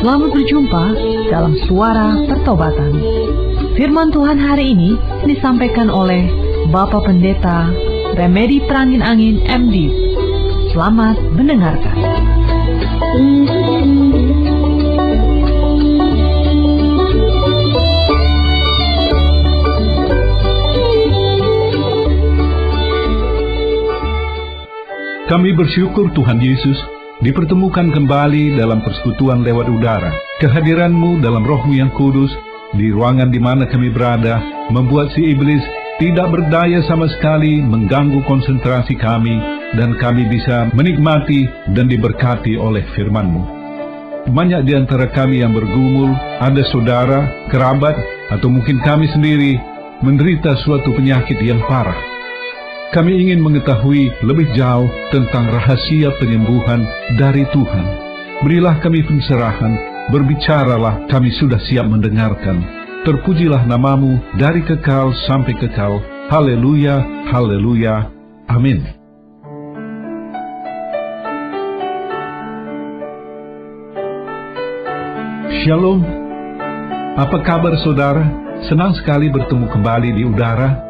Selamat berjumpa dalam Suara Pertobatan. Firman Tuhan hari ini disampaikan oleh Bapak Pendeta Remedi Perangin-Angin MD. Selamat mendengarkan. Kami bersyukur Tuhan Yesus dipertemukan kembali dalam persekutuan lewat udara. Kehadiran-Mu dalam Roh-Mu yang kudus di ruangan di mana kami berada membuat si iblis tidak berdaya sama sekali mengganggu konsentrasi kami, dan kami bisa menikmati dan diberkati oleh firman-Mu. Banyak di antara kami yang bergumul, ada saudara, kerabat, atau mungkin kami sendiri menderita suatu penyakit yang parah. Kami ingin mengetahui lebih jauh tentang rahasia penyembuhan dari Tuhan. Berilah kami pencerahan, berbicaralah, kami sudah siap mendengarkan. Terpujilah nama-Mu dari kekal sampai kekal. Haleluya, haleluya, amin. Shalom, apa kabar saudara? Senang sekali bertemu kembali di udara.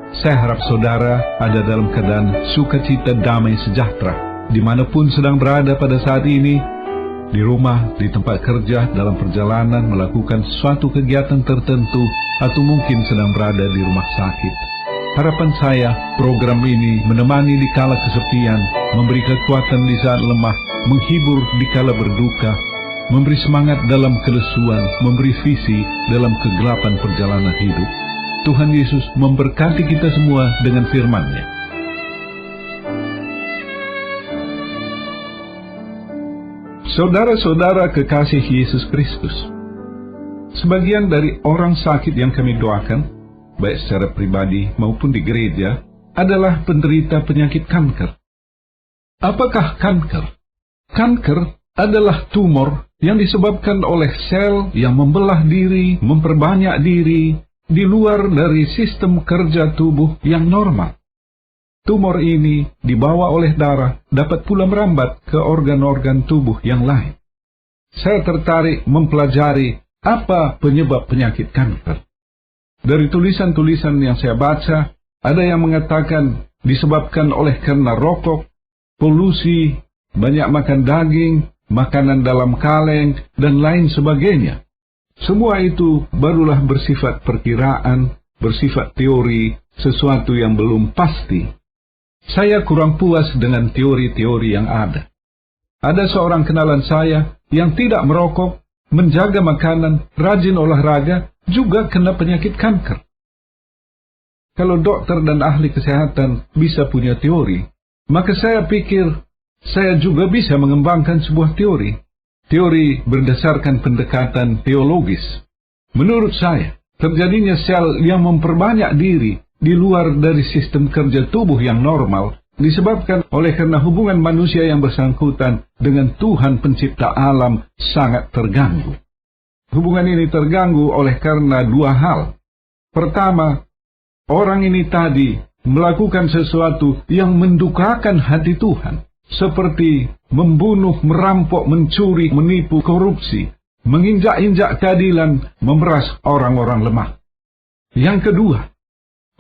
Saya harap saudara ada dalam keadaan sukacita, damai, sejahtera, dimanapun sedang berada pada saat ini, di rumah, di tempat kerja, dalam perjalanan, melakukan suatu kegiatan tertentu, atau mungkin sedang berada di rumah sakit. Harapan saya, program ini menemani di kala kesepian, memberi kekuatan di saat lemah, menghibur di kala berduka, memberi semangat dalam kelesuan, memberi visi dalam kegelapan perjalanan hidup. Tuhan Yesus memberkati kita semua dengan firman-Nya. Saudara-saudara kekasih Yesus Kristus, sebagian dari orang sakit yang kami doakan, baik secara pribadi maupun di gereja, adalah penderita penyakit kanker. Apakah kanker? Kanker adalah tumor yang disebabkan oleh sel yang membelah diri, memperbanyak diri, di luar dari sistem kerja tubuh yang normal. Tumor ini dibawa oleh darah, dapat pula merambat ke organ-organ tubuh yang lain. Saya tertarik mempelajari apa penyebab penyakit kanker. Dari tulisan-tulisan yang saya baca, ada yang mengatakan disebabkan oleh karena rokok, polusi, banyak makan daging, makanan dalam kaleng, dan lain sebagainya. Semua itu barulah bersifat perkiraan, bersifat teori, sesuatu yang belum pasti. Saya kurang puas dengan teori-teori yang ada. Ada seorang kenalan saya yang tidak merokok, menjaga makanan, rajin olahraga, juga kena penyakit kanker. Kalau dokter dan ahli kesehatan bisa punya teori, maka saya pikir saya juga bisa mengembangkan sebuah teori. Teori berdasarkan pendekatan teologis. Menurut saya, terjadinya sel yang memperbanyak diri di luar dari sistem kerja tubuh yang normal disebabkan oleh karena hubungan manusia yang bersangkutan dengan Tuhan pencipta alam sangat terganggu. Hubungan ini terganggu oleh karena dua hal. Pertama, orang ini tadi melakukan sesuatu yang mendukakan hati Tuhan, seperti membunuh, merampok, mencuri, menipu, korupsi, menginjak-injak keadilan, memeras orang-orang lemah. Yang kedua,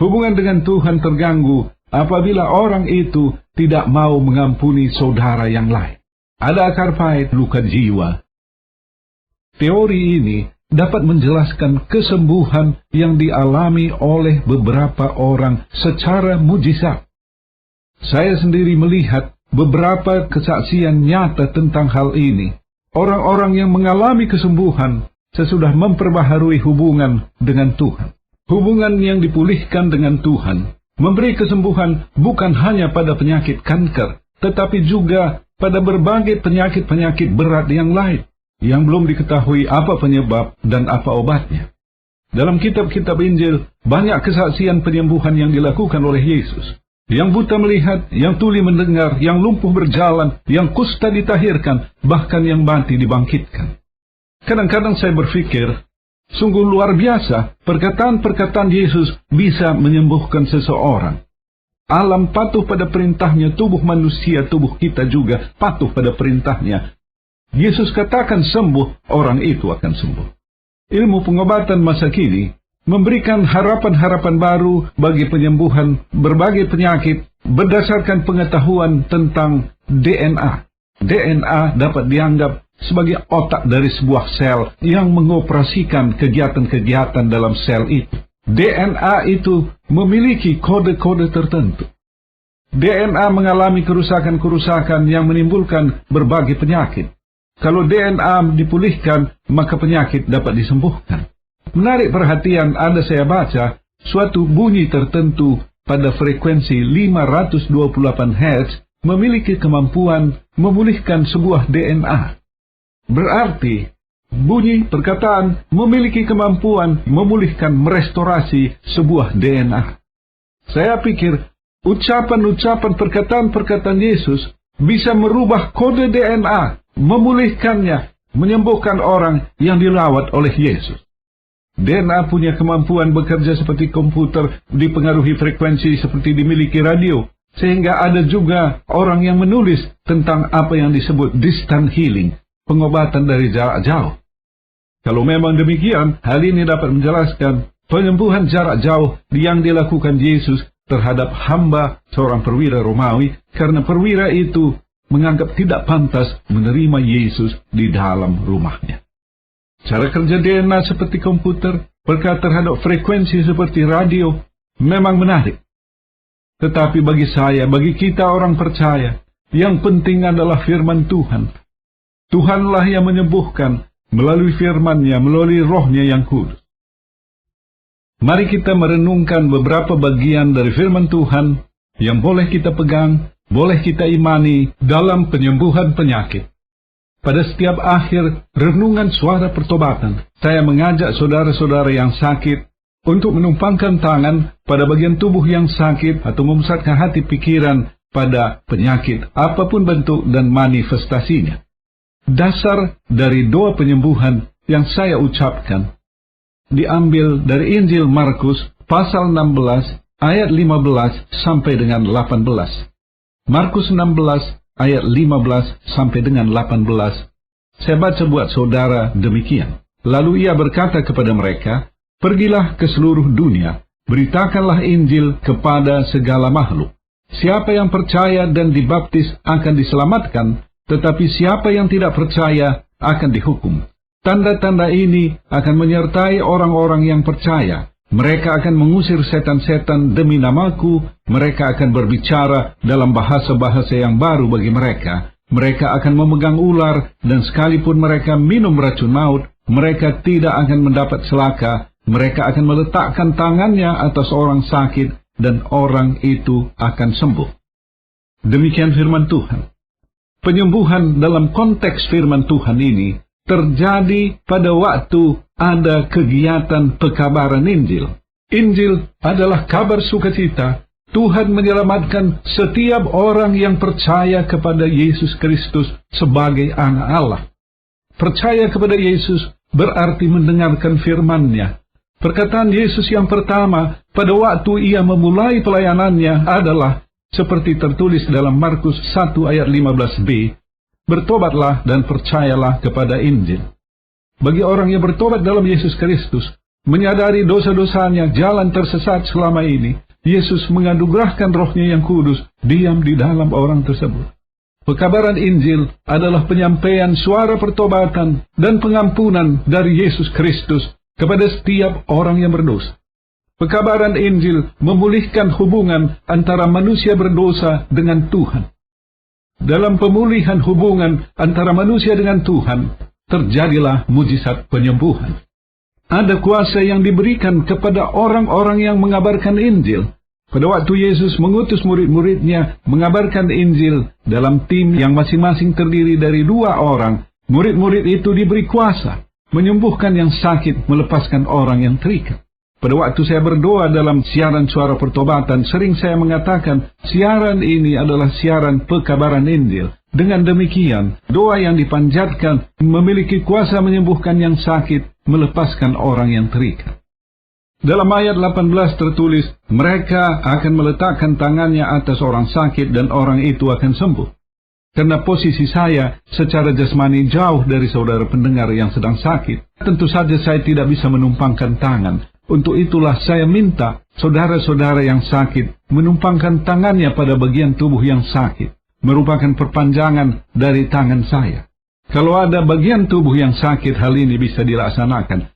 hubungan dengan Tuhan terganggu apabila orang itu tidak mau mengampuni saudara yang lain. Ada akar pahit, luka jiwa. Teori ini dapat menjelaskan kesembuhan yang dialami oleh beberapa orang secara mujizat. Saya sendiri melihat beberapa kesaksian nyata tentang hal ini. Orang-orang yang mengalami kesembuhan sesudah memperbaharui hubungan dengan Tuhan. Hubungan yang dipulihkan dengan Tuhan memberi kesembuhan bukan hanya pada penyakit kanker, tetapi juga pada berbagai penyakit-penyakit berat yang lain, yang belum diketahui apa penyebab dan apa obatnya. Dalam kitab-kitab Injil, banyak kesaksian penyembuhan yang dilakukan oleh Yesus. Yang buta melihat, yang tuli mendengar, yang lumpuh berjalan, yang kusta ditahirkan, bahkan yang mati dibangkitkan. Kadang-kadang saya berpikir, sungguh luar biasa perkataan-perkataan Yesus bisa menyembuhkan seseorang. Alam patuh pada perintahnya, tubuh manusia, tubuh kita juga patuh pada perintahnya. Yesus katakan sembuh, orang itu akan sembuh. Ilmu pengobatan masa kini memberikan harapan-harapan baru bagi penyembuhan berbagai penyakit berdasarkan pengetahuan tentang DNA. DNA dapat dianggap sebagai otak dari sebuah sel yang mengoperasikan kegiatan-kegiatan dalam sel itu. DNA itu memiliki kode-kode tertentu. DNA mengalami kerusakan-kerusakan yang menimbulkan berbagai penyakit. Kalau DNA dipulihkan, maka penyakit dapat disembuhkan. Menarik perhatian, saya baca suatu bunyi tertentu pada frekuensi 528 Hz memiliki kemampuan memulihkan sebuah DNA. Berarti bunyi perkataan memiliki kemampuan memulihkan, merestorasi sebuah DNA. Saya pikir ucapan-ucapan perkataan-perkataan Yesus bisa merubah kode DNA, memulihkannya, menyembuhkan orang yang dirawat oleh Yesus. DNA punya kemampuan bekerja seperti komputer, dipengaruhi frekuensi seperti dimiliki radio, sehingga ada juga orang yang menulis tentang apa yang disebut distant healing, pengobatan dari jarak jauh. Kalau memang demikian, hal ini dapat menjelaskan penyembuhan jarak jauh yang dilakukan Yesus terhadap hamba seorang perwira Romawi, karena perwira itu menganggap tidak pantas menerima Yesus di dalam rumahnya. Cara kerja DNA seperti komputer, berkat terhadap frekuensi seperti radio, memang menarik. Tetapi bagi saya, bagi kita orang percaya, yang penting adalah firman Tuhan. Tuhanlah yang menyembuhkan melalui firman-Nya, melalui Roh-Nya yang kudus. Mari kita merenungkan beberapa bagian dari firman Tuhan yang boleh kita pegang, boleh kita imani dalam penyembuhan penyakit. Pada setiap akhir renungan suara pertobatan, saya mengajak saudara-saudara yang sakit untuk menumpangkan tangan pada bagian tubuh yang sakit atau memusatkan hati pikiran pada penyakit, apapun bentuk dan manifestasinya. Dasar dari doa penyembuhan yang saya ucapkan diambil dari Injil Markus pasal 16 ayat 15 sampai dengan 18. Markus 16 ayat 15 sampai dengan 18. Saya baca buat saudara demikian. Lalu ia berkata kepada mereka, "Pergilah ke seluruh dunia, beritakanlah Injil kepada segala makhluk. Siapa yang percaya dan dibaptis akan diselamatkan, tetapi siapa yang tidak percaya akan dihukum. Tanda-tanda ini akan menyertai orang-orang yang percaya. Mereka akan mengusir setan-setan demi namaku. Mereka akan berbicara dalam bahasa-bahasa yang baru bagi mereka. Mereka akan memegang ular, dan sekalipun mereka minum racun maut, mereka tidak akan mendapat celaka. Mereka akan meletakkan tangannya atas orang sakit, dan orang itu akan sembuh." Demikian firman Tuhan. Penyembuhan dalam konteks firman Tuhan ini terjadi pada waktu ada kegiatan pekabaran Injil. Injil adalah kabar sukacita. Tuhan menyelamatkan setiap orang yang percaya kepada Yesus Kristus sebagai anak Allah. Percaya kepada Yesus berarti mendengarkan firman-Nya. Perkataan Yesus yang pertama pada waktu ia memulai pelayanannya adalah seperti tertulis dalam Markus 1 ayat 15b, "Bertobatlah dan percayalah kepada Injil." Bagi orang yang bertobat dalam Yesus Kristus, menyadari dosa-dosanya, jalan tersesat selama ini, Yesus menganugerahkan Roh-Nya yang kudus diam di dalam orang tersebut. Pekabaran Injil adalah penyampaian suara pertobatan dan pengampunan dari Yesus Kristus kepada setiap orang yang berdosa. Pekabaran Injil memulihkan hubungan antara manusia berdosa dengan Tuhan. Dalam pemulihan hubungan antara manusia dengan Tuhan, terjadilah mujizat penyembuhan. Ada kuasa yang diberikan kepada orang-orang yang mengabarkan Injil. Pada waktu Yesus mengutus murid-muridnya mengabarkan Injil dalam tim yang masing-masing terdiri dari 2 orang, murid-murid itu diberi kuasa menyembuhkan yang sakit, melepaskan orang yang terikat. Pada waktu saya berdoa dalam siaran suara pertobatan, sering saya mengatakan siaran ini adalah siaran pekabaran Injil. Dengan demikian, doa yang dipanjatkan memiliki kuasa menyembuhkan yang sakit, melepaskan orang yang terikat. Dalam ayat 18 tertulis, mereka akan meletakkan tangannya atas orang sakit dan orang itu akan sembuh. Karena posisi saya secara jasmani jauh dari saudara pendengar yang sedang sakit, tentu saja saya tidak bisa menumpangkan tangan. Untuk itulah saya minta saudara-saudara yang sakit menumpangkan tangannya pada bagian tubuh yang sakit, merupakan perpanjangan dari tangan saya. Kalau ada bagian tubuh yang sakit, hal ini bisa dilaksanakan.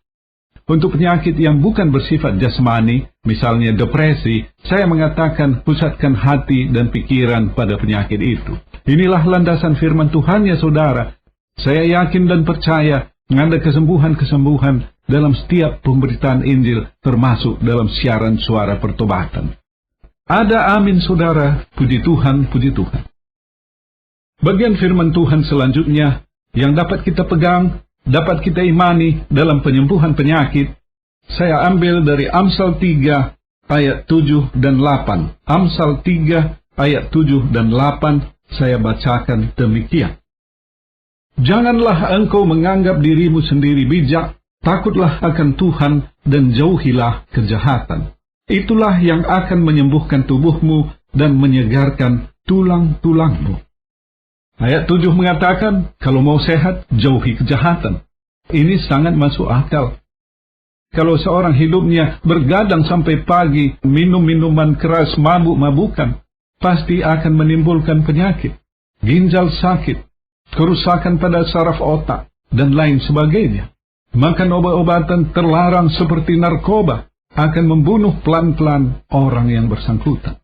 Untuk penyakit yang bukan bersifat jasmani, misalnya depresi, saya mengatakan pusatkan hati dan pikiran pada penyakit itu. Inilah landasan firman Tuhan ya saudara. Saya yakin dan percaya ada kesembuhan-kesembuhan dalam setiap pemberitaan Injil, termasuk dalam siaran suara pertobatan. Ada amin saudara, puji Tuhan, puji Tuhan. Bagian firman Tuhan selanjutnya yang dapat kita pegang, dapat kita imani dalam penyembuhan penyakit, saya ambil dari Amsal 3 ayat 7 dan 8. Amsal 3 ayat 7 dan 8 saya bacakan demikian. Janganlah engkau menganggap dirimu sendiri bijak, takutlah akan Tuhan dan jauhilah kejahatan. Itulah yang akan menyembuhkan tubuhmu dan menyegarkan tulang-tulangmu. Ayat 7 mengatakan, kalau mau sehat, jauhi kejahatan. Ini sangat masuk akal. Kalau seorang hidupnya bergadang sampai pagi, minum minuman keras, mabuk-mabukan, pasti akan menimbulkan penyakit, ginjal sakit, kerusakan pada saraf otak, dan lain sebagainya. Makan obat-obatan terlarang seperti narkoba akan membunuh pelan-pelan orang yang bersangkutan.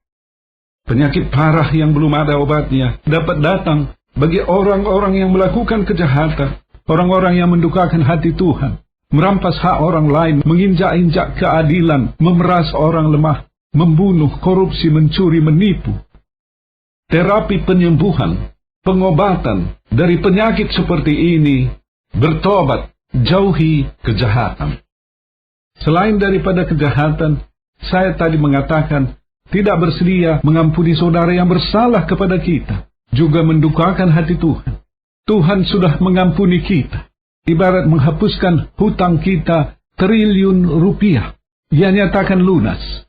Penyakit parah yang belum ada obatnya dapat datang bagi orang-orang yang melakukan kejahatan, orang-orang yang mendukakan hati Tuhan, merampas hak orang lain, menginjak-injak keadilan, memeras orang lemah, membunuh, korupsi, mencuri, menipu. Terapi penyembuhan, pengobatan dari penyakit seperti ini, bertobat, jauhi kejahatan. Selain daripada kejahatan, saya tadi mengatakan tidak bersedia mengampuni saudara yang bersalah kepada kita, juga mendukakan hati Tuhan. Tuhan sudah mengampuni kita, ibarat menghapuskan hutang kita triliun rupiah. Ia nyatakan lunas.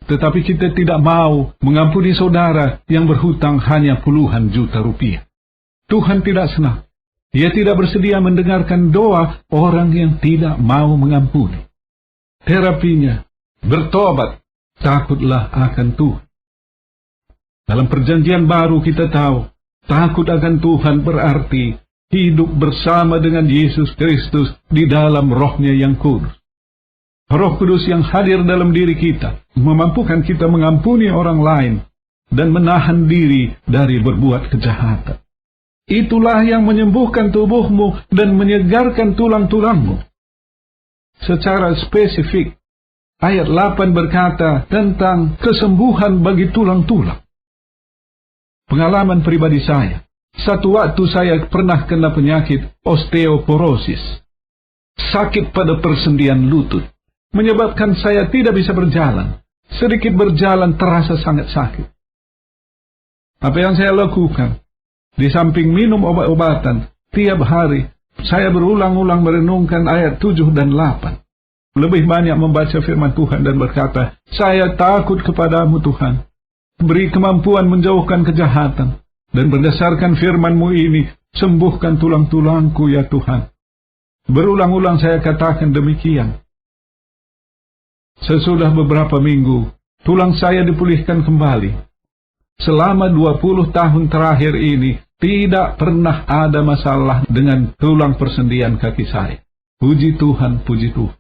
Tetapi kita tidak mau mengampuni saudara yang berhutang hanya puluhan juta rupiah. Tuhan tidak senang. Ia tidak bersedia mendengarkan doa orang yang tidak mau mengampuni. Terapinya, bertobat, takutlah akan Tuhan. Dalam perjanjian baru kita tahu, takut akan Tuhan berarti hidup bersama dengan Yesus Kristus di dalam Roh-Nya yang kudus. Roh Kudus yang hadir dalam diri kita memampukan kita mengampuni orang lain dan menahan diri dari berbuat kejahatan. Itulah yang menyembuhkan tubuhmu dan menyegarkan tulang-tulangmu. Secara spesifik, ayat 8 berkata tentang kesembuhan bagi tulang-tulang. Pengalaman pribadi saya, satu waktu saya pernah kena penyakit osteoporosis, sakit pada persendian lutut, menyebabkan saya tidak bisa berjalan. Sedikit berjalan terasa sangat sakit. Apa yang saya lakukan? Di samping minum obat-obatan, tiap hari saya berulang-ulang merenungkan ayat 7 dan 8. Lebih banyak membaca firman Tuhan dan berkata, saya takut kepadamu Tuhan. Beri kemampuan menjauhkan kejahatan. Dan berdasarkan firman-Mu ini, sembuhkan tulang-tulangku ya Tuhan. Berulang-ulang saya katakan demikian. Sesudah beberapa minggu, tulang saya dipulihkan kembali. Selama 20 tahun terakhir ini, tidak pernah ada masalah dengan tulang persendian kaki saya. Puji Tuhan, puji Tuhan.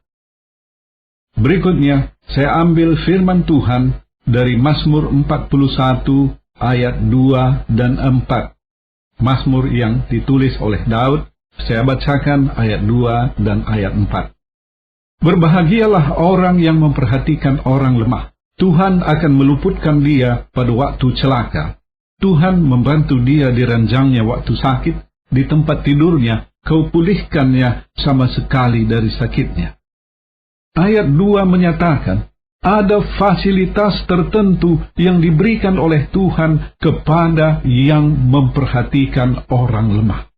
Berikutnya, saya ambil firman Tuhan dari Mazmur 41 ayat 2 dan 4. Mazmur yang ditulis oleh Daud, saya bacakan ayat 2 dan ayat 4. Berbahagialah orang yang memperhatikan orang lemah. Tuhan akan meluputkan dia pada waktu celaka. Tuhan membantu dia di ranjangnya waktu sakit, di tempat tidurnya, kau pulihkannya sama sekali dari sakitnya. Ayat 2 menyatakan, ada fasilitas tertentu yang diberikan oleh Tuhan kepada yang memperhatikan orang lemah.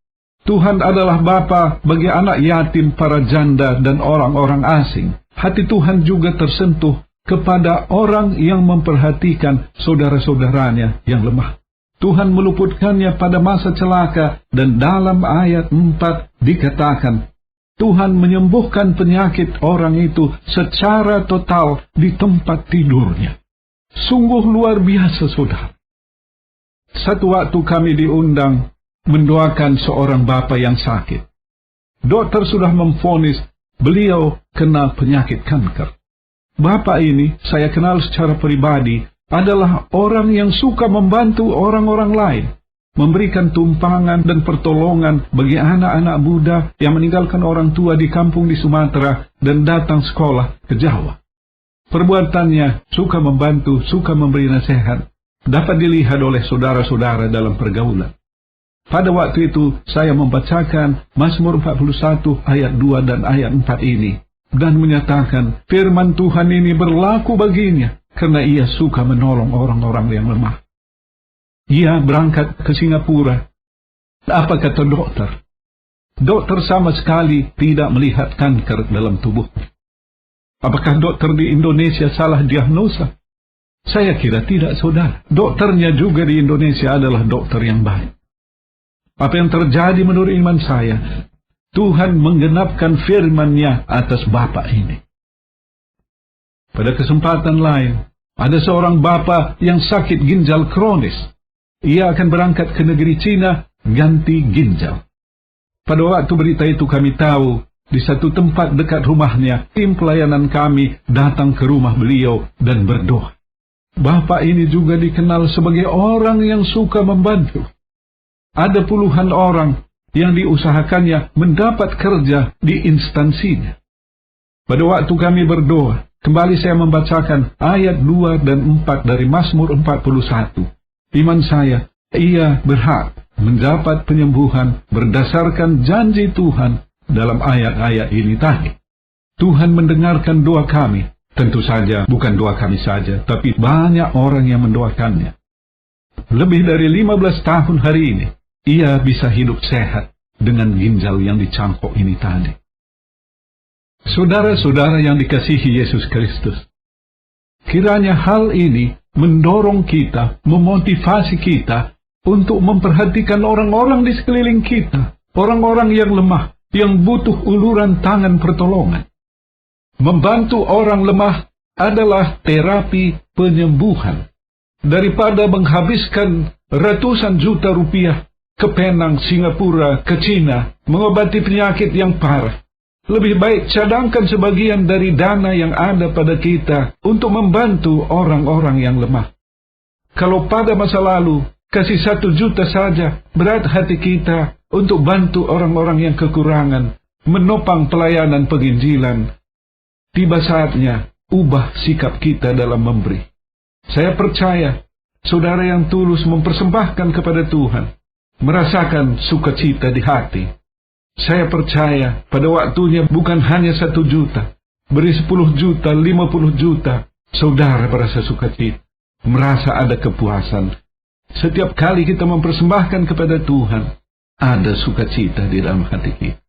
Tuhan adalah Bapa bagi anak yatim, para janda, dan orang-orang asing. Hati Tuhan juga tersentuh kepada orang yang memperhatikan saudara-saudaranya yang lemah. Tuhan meluputkannya pada masa celaka, dan dalam ayat 4 dikatakan, Tuhan menyembuhkan penyakit orang itu secara total di tempat tidurnya. Sungguh luar biasa, saudara. Satu waktu kami diundang mendoakan seorang bapa yang sakit. Dokter sudah memvonis beliau kena penyakit kanker. Bapak ini saya kenal secara pribadi, adalah orang yang suka membantu orang-orang lain, memberikan tumpangan dan pertolongan bagi anak-anak muda yang meninggalkan orang tua di kampung di Sumatera dan datang sekolah ke Jawa. Perbuatannya suka membantu, suka memberi nasihat, dapat dilihat oleh saudara-saudara dalam pergaulan. Pada waktu itu saya membacakan Mazmur 41 ayat 2 dan ayat 4 ini, dan menyatakan firman Tuhan ini berlaku baginya, karena ia suka menolong orang-orang yang lemah. Ia berangkat ke Singapura. Apa kata dokter? Dokter sama sekali tidak melihat kanker dalam tubuhnya. Apakah dokter di Indonesia salah diagnosa? Saya kira tidak, saudara. Dokternya juga di Indonesia adalah dokter yang baik. Apa yang terjadi menurut iman saya? Tuhan menggenapkan firman-Nya atas bapak ini. Pada kesempatan lain, ada seorang bapa yang sakit ginjal kronis. Ia akan berangkat ke negeri Cina, ganti ginjal. Pada waktu berita itu kami tahu, di satu tempat dekat rumahnya, tim pelayanan kami datang ke rumah beliau dan berdoa. Bapak ini juga dikenal sebagai orang yang suka membantu. Ada puluhan orang yang diusahakannya mendapat kerja di instansinya. Pada waktu kami berdoa, kembali saya membacakan ayat 2 dan 4 dari Mazmur 41. Iman saya, ia berhak mendapat penyembuhan berdasarkan janji Tuhan dalam ayat-ayat ini tadi. Tuhan mendengarkan doa kami. Tentu saja bukan doa kami saja, tapi banyak orang yang mendoakannya. Lebih dari 15 tahun hari ini, ia bisa hidup sehat dengan ginjal yang dicangkok ini tadi. Saudara-saudara yang dikasihi Yesus Kristus, kiranya hal ini mendorong kita, memotivasi kita untuk memperhatikan orang-orang di sekeliling kita, orang-orang yang lemah, yang butuh uluran tangan pertolongan. Membantu orang lemah adalah terapi penyembuhan. Daripada menghabiskan ratusan juta rupiah ke Penang, Singapura, ke Cina, mengobati penyakit yang parah, lebih baik cadangkan sebagian dari dana yang ada pada kita untuk membantu orang-orang yang lemah. Kalau pada masa lalu kasih 1 juta saja, berat hati kita untuk bantu orang-orang yang kekurangan, menopang pelayanan penginjilan. Tiba saatnya ubah sikap kita dalam memberi. Saya percaya saudara yang tulus mempersembahkan kepada Tuhan merasakan sukacita di hati. Saya percaya pada waktunya bukan hanya 1 juta, beri 10 juta, 50 juta, saudara merasa sukacita, merasa ada kepuasan. Setiap kali kita mempersembahkan kepada Tuhan, ada sukacita di dalam hati kita.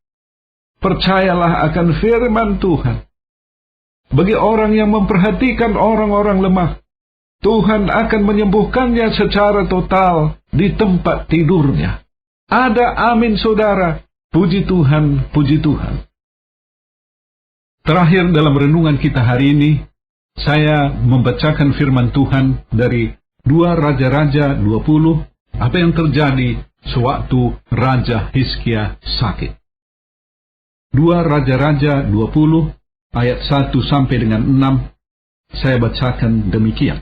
Percayalah akan firman Tuhan. Bagi orang yang memperhatikan orang-orang lemah, Tuhan akan menyembuhkannya secara total di tempat tidurnya. Ada amin, saudara. Puji Tuhan, puji Tuhan. Terakhir dalam renungan kita hari ini, saya membacakan firman Tuhan dari 2 Raja-Raja 20, apa yang terjadi sewaktu Raja Hizkia sakit. 2 Raja-Raja 20, ayat 1 sampai dengan 6, saya bacakan demikian.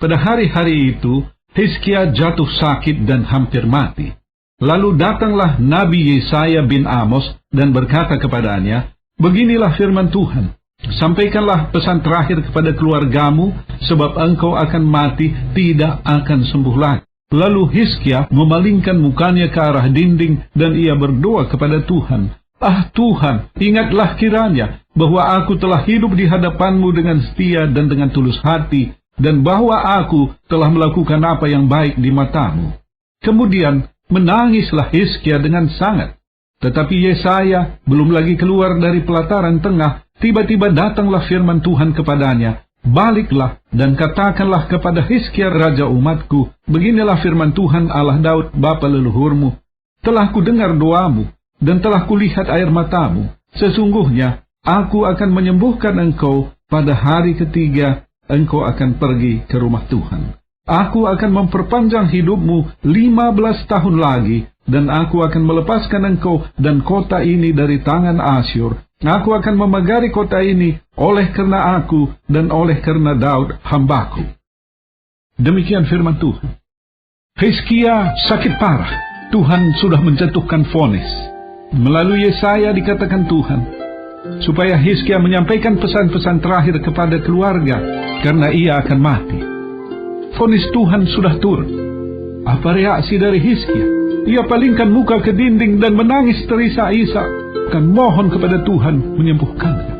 Pada hari-hari itu, Hizkia jatuh sakit dan hampir mati. Lalu datanglah Nabi Yesaya bin Amos dan berkata kepadanya, beginilah firman Tuhan, sampaikanlah pesan terakhir kepada keluargamu, sebab engkau akan mati, tidak akan sembuh lagi. Lalu Hizkia memalingkan mukanya ke arah dinding, dan ia berdoa kepada Tuhan, ah Tuhan, ingatlah kiranya bahwa aku telah hidup di hadapanmu dengan setia dan dengan tulus hati, dan bahwa aku telah melakukan apa yang baik di matamu. Kemudian menangislah Hizkia dengan sangat. Tetapi Yesaya belum lagi keluar dari pelataran tengah, tiba-tiba datanglah firman Tuhan kepadanya, baliklah dan katakanlah kepada Hizkia raja umatku, beginilah firman Tuhan Allah Daud bapa leluhurmu, telah kudengar doamu, dan telah kulihat air matamu. Sesungguhnya, aku akan menyembuhkan engkau pada hari ketiga engkau akan pergi ke rumah Tuhan. Aku akan memperpanjang hidupmu 15 tahun lagi, dan aku akan melepaskan engkau dan kota ini dari tangan Asyur. Aku akan memagari kota ini oleh karena aku dan oleh karena Daud hambaku. Demikian firman Tuhan. Hizkia sakit parah. Tuhan sudah menjatuhkan vonis. Melalui Yesaya dikatakan Tuhan, supaya Hizkia menyampaikan pesan-pesan terakhir kepada keluarga, karena ia akan mati. Vonis Tuhan sudah turun. Apa reaksi dari Hizkia? Ia palingkan muka ke dinding dan menangis terisak-isak, dan mohon kepada Tuhan menyembuhkannya.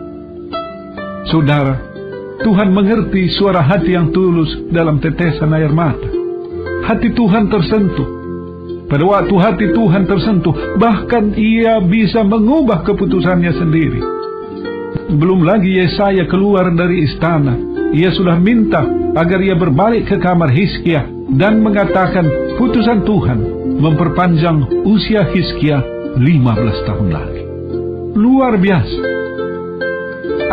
Saudara, Tuhan mengerti suara hati yang tulus dalam tetesan air mata. Hati Tuhan tersentuh. Pada waktu hati Tuhan tersentuh, bahkan ia bisa mengubah keputusannya sendiri. Belum lagi Yesaya keluar dari istana, ia sudah minta agar ia berbalik ke kamar Hizkia dan mengatakan putusan Tuhan memperpanjang usia Hizkia 15 tahun lagi. Luar biasa.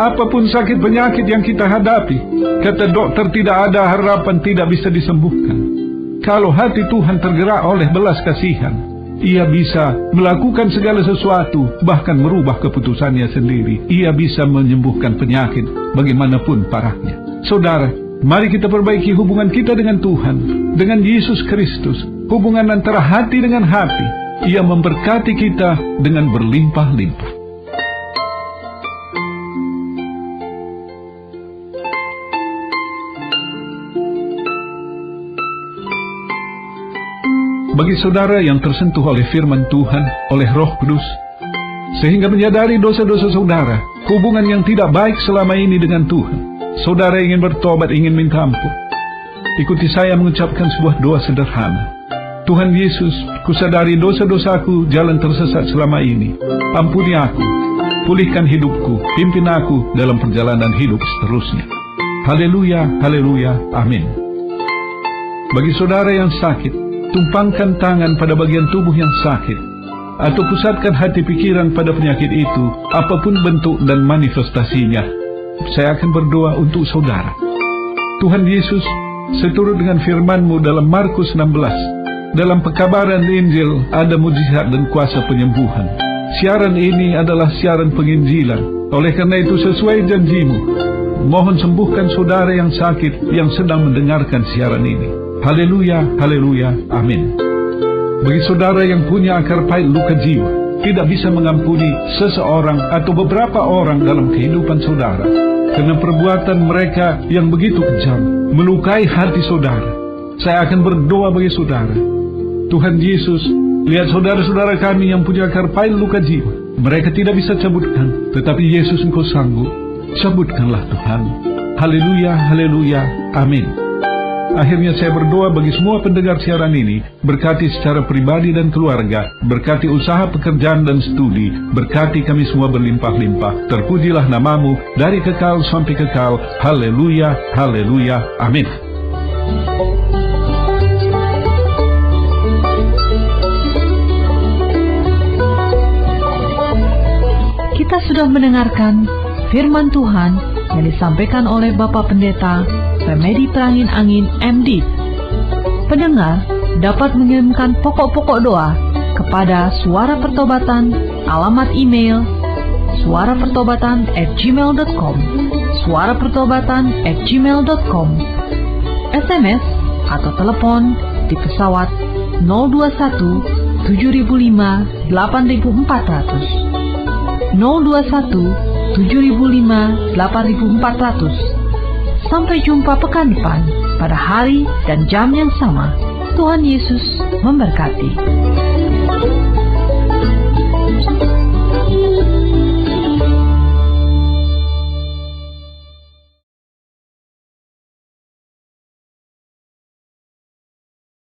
Apapun sakit penyakit yang kita hadapi, kata dokter tidak ada harapan, tidak bisa disembuhkan. Kalau hati Tuhan tergerak oleh belas kasihan, ia bisa melakukan segala sesuatu, bahkan merubah keputusannya sendiri. Ia bisa menyembuhkan penyakit bagaimanapun parahnya. Saudara, mari kita perbaiki hubungan kita dengan Tuhan, dengan Yesus Kristus, hubungan antara hati dengan hati. Ia memberkati kita dengan berlimpah-limpah. Bagi saudara yang tersentuh oleh firman Tuhan, oleh Roh Kudus, sehingga menyadari dosa-dosa saudara, hubungan yang tidak baik selama ini dengan Tuhan, saudara ingin bertobat, ingin minta ampun, ikuti saya mengucapkan sebuah doa sederhana. Tuhan Yesus, kusadari dosa-dosaku, jalan tersesat selama ini. Ampuni aku, pulihkan hidupku, pimpin aku dalam perjalanan hidup seterusnya. Haleluya, haleluya, amin. Bagi saudara yang sakit, tumpangkan tangan pada bagian tubuh yang sakit, atau pusatkan hati pikiran pada penyakit itu, apapun bentuk dan manifestasinya. Saya akan berdoa untuk saudara. Tuhan Yesus, seturut dengan firman-Mu dalam Markus 16, dalam pekabaran Injil ada mujizat dan kuasa penyembuhan. Siaran ini adalah siaran penginjilan. Oleh karena itu, sesuai janji-Mu, mohon sembuhkan saudara yang sakit yang sedang mendengarkan siaran ini. Haleluya, haleluya, amin. Bagi saudara yang punya akar pahit luka jiwa, tidak bisa mengampuni seseorang atau beberapa orang dalam kehidupan saudara, karena perbuatan mereka yang begitu kejam melukai hati saudara, saya akan berdoa bagi saudara. Tuhan Yesus, lihat saudara-saudara kami yang punya akar pahit luka jiwa, mereka tidak bisa cabutkan, tetapi Yesus, Engkau sanggup. Cabutkanlah Tuhan. Haleluya, haleluya, amin. Akhirnya saya berdoa bagi semua pendengar siaran ini, berkati secara pribadi dan keluarga, berkati usaha pekerjaan dan studi, berkati kami semua berlimpah-limpah. Terpujilah nama-Mu dari kekal sampai kekal. Haleluya, haleluya, amin. Kita sudah mendengarkan firman Tuhan yang disampaikan oleh Bapak Pendeta Remedi Prangin Angin MD. Pendengar dapat mengirimkan pokok-pokok doa kepada Suara Pertobatan, alamat email suarapertobatan@gmail.com, suarapertobatan@gmail.com, SMS atau telepon di pesawat 021 7005 8400, 021 7005 8400. Sampai jumpa pekan depan pada hari dan jam yang sama. Tuhan Yesus memberkati.